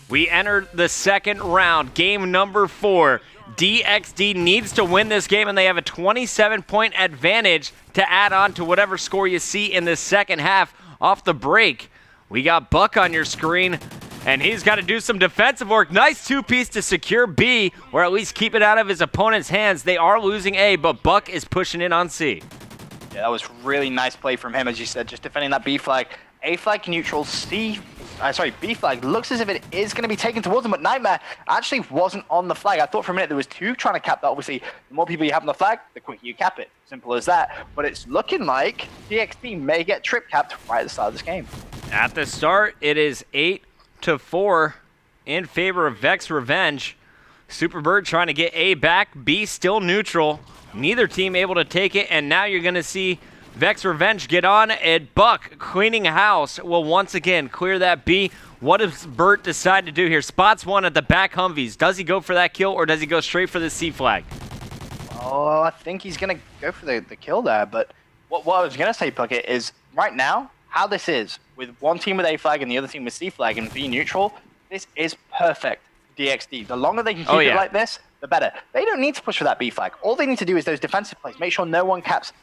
We enter the second round, game number 4. DxD needs to win this game, and they have a 27-point advantage to add on to whatever score you see in the second half off the break. We got Buck on your screen, and he's got to do some defensive work. Nice two-piece to secure B, or at least keep it out of his opponent's hands. They are losing A, but Buck is pushing in on C. Yeah, that was really nice play from him, as you said, just defending that B flag. A flag neutral, B flag looks as if it is going to be taken towards him, but Nightmare actually wasn't on the flag. I thought for a minute there was two trying to cap that. Obviously, the more people you have on the flag, the quicker you cap it. Simple as that. But it's looking like DxD may get trip capped right at the start of this game. At the start, it is 8-4 in favor of Vexx Revenge. Superbird trying to get A back, B still neutral. Neither team able to take it, and now you're going to see Vexx Revenge get on, and Buck, cleaning house, will once again clear that B. What does Burt decide to do here? Spots one at the back Humvees. Does he go for that kill, or does he go straight for the C flag? Oh, I think he's going to go for the kill there, but what I was going to say, Puckett, is right now, how this is, with one team with A flag and the other team with C flag and B neutral, this is perfect DxD. The longer they can keep it like this, the better. They don't need to push for that B flag. All they need to do is those defensive plays. Make sure no one caps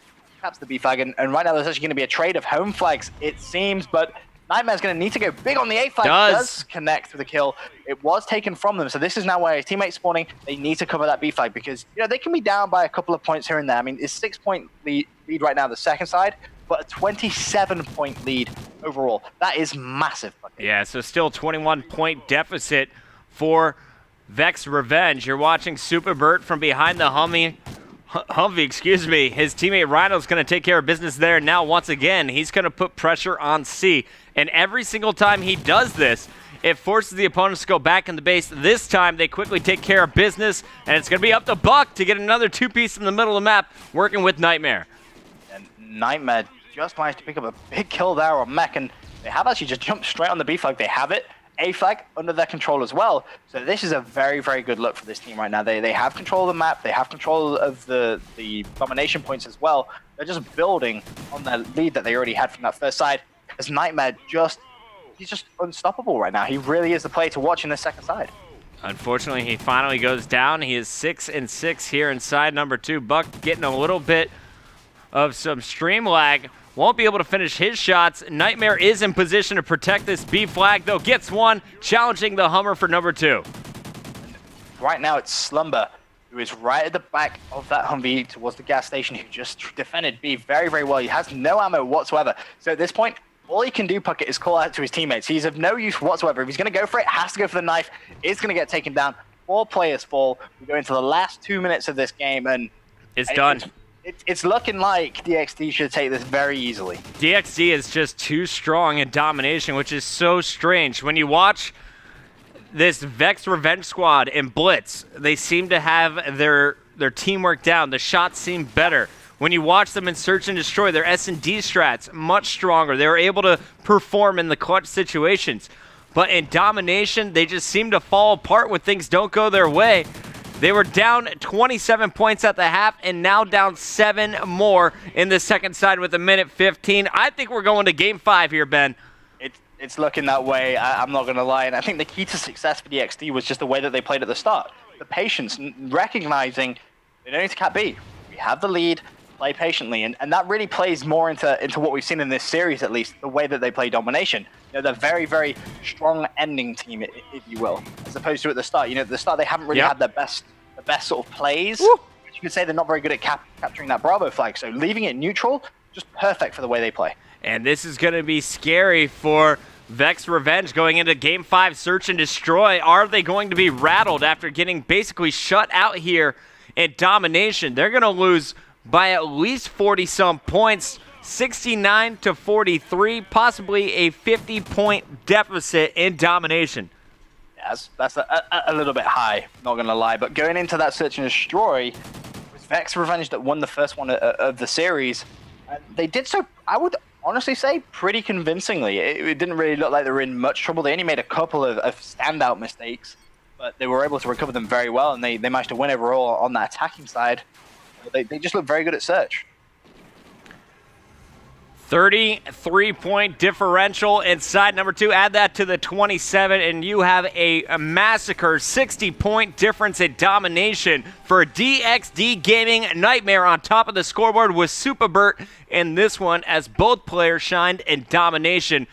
the B flag, and right now there's actually going to be a trade of home flags, it seems, but Nightmare's going to need to go big on the A flag. Does connect with the kill. It was taken from them, so this is now where his teammates spawning. They need to cover that B flag because, you know, they can be down by a couple of points here and there. I mean, it's 6-point lead right now, the second side, but a 27-point lead overall. That is massive. Yeah, so still 21-point deficit for Vexx Revenge. You're watching Superbird from behind the Humvee, his teammate Rhino's going to take care of business there. Now, once again, he's going to put pressure on C. And every single time he does this, it forces the opponents to go back in the base. This time, they quickly take care of business, and it's going to be up to Buck to get another two-piece in the middle of the map, working with Nightmare. And Nightmare just managed to pick up a big kill there on Mech, and they have actually just jumped straight on the B flag. They have it. A flag under their control as well. So this is a very, very good look for this team right now. They have control of the map. They have control of the domination points as well. They're just building on the lead that they already had from that first side. As Nightmare he's just unstoppable right now. He really is the player to watch in the second side. Unfortunately, he finally goes down. He is 6-6 here inside number 2. Buck getting a little bit of some stream lag. Won't be able to finish his shots. Nightmare is in position to protect this B flag, though. Gets one, challenging the Hummer for number 2. Right now, it's Slumber, who is right at the back of that Humvee towards the gas station, who just defended B very, very well. He has no ammo whatsoever. So at this point, all he can do, Puckett, is call out to his teammates. He's of no use whatsoever. If he's going to go for it, has to go for the knife. It's going to get taken down. 4 players fall. We go into the last 2 minutes of this game, and it's done. It's looking like DxD should take this very easily. DxD is just too strong in domination, which is so strange. When you watch this Vexx Revenge squad in Blitz, they seem to have their teamwork down. The shots seem better. When you watch them in Search and Destroy, their S&D strats much stronger. They were able to perform in the clutch situations. But in domination, they just seem to fall apart when things don't go their way. They were down 27 points at the half and now down 7 more in the second side with 1:15. I think we're going to game 5 here, Ben. It's looking that way, I'm not going to lie. And I think the key to success for DxD was just the way that they played at the start. The patience, recognizing they don't need to cap B. We have the lead, play patiently. And that really plays more into what we've seen in this series, at least, the way that they play domination. You know, they're very, very strong ending team, if you will, as opposed to at the start. You know, at the start, they haven't really had the best sort of plays. You could say they're not very good at capturing that Bravo flag. So leaving it neutral, just perfect for the way they play. And this is going to be scary for Vexx Revenge going into Game 5, Search and Destroy. Are they going to be rattled after getting basically shut out here in domination? They're going to lose by at least 40-some points, 69-43, possibly a 50-point deficit in domination. That's a little bit high, not going to lie. But going into that Search and Destroy, it was Vexx Revenge that won the first one of the series. They did so, I would honestly say, pretty convincingly. It didn't really look like they were in much trouble. They only made a couple of standout mistakes, but they were able to recover them very well, and they managed to win overall on that attacking side. They just look very good at Search. 33-point differential inside number 2. Add that to the 27, and you have a massacre 60-point difference in domination for DxD Gaming. Nightmare on top of the scoreboard with Superbert in this one as both players shined in domination.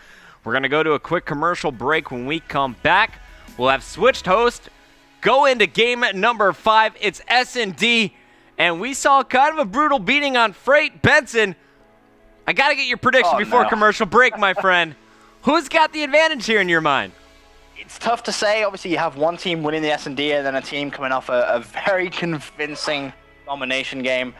We're going to go to a quick commercial break. When we come back, we'll have switched host, go into game number 5. It's S&D, and we saw kind of a brutal beating on Freight. Benson, I got to get your prediction before commercial break, my friend. Who's got the advantage here in your mind? It's tough to say. Obviously, you have one team winning the S&D and then a team coming off a very convincing domination game.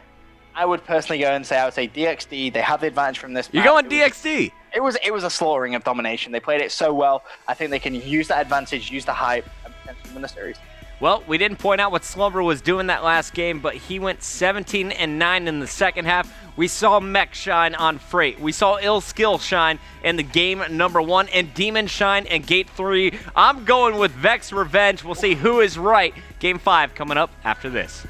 I would personally go and say, DxD, they have the advantage from this match. You're going DxD? It was a slaughtering of domination. They played it so well. I think they can use that advantage, use the hype, and potentially win the series. Well, we didn't point out what Slumber was doing that last game, but he went 17-9 in the second half. We saw Mech shine on Freight. We saw Ill Skill shine in the game number 1, and Demon shine in Gate 3. I'm going with Vexx Revenge. We'll see who is right. Game 5 coming up after this.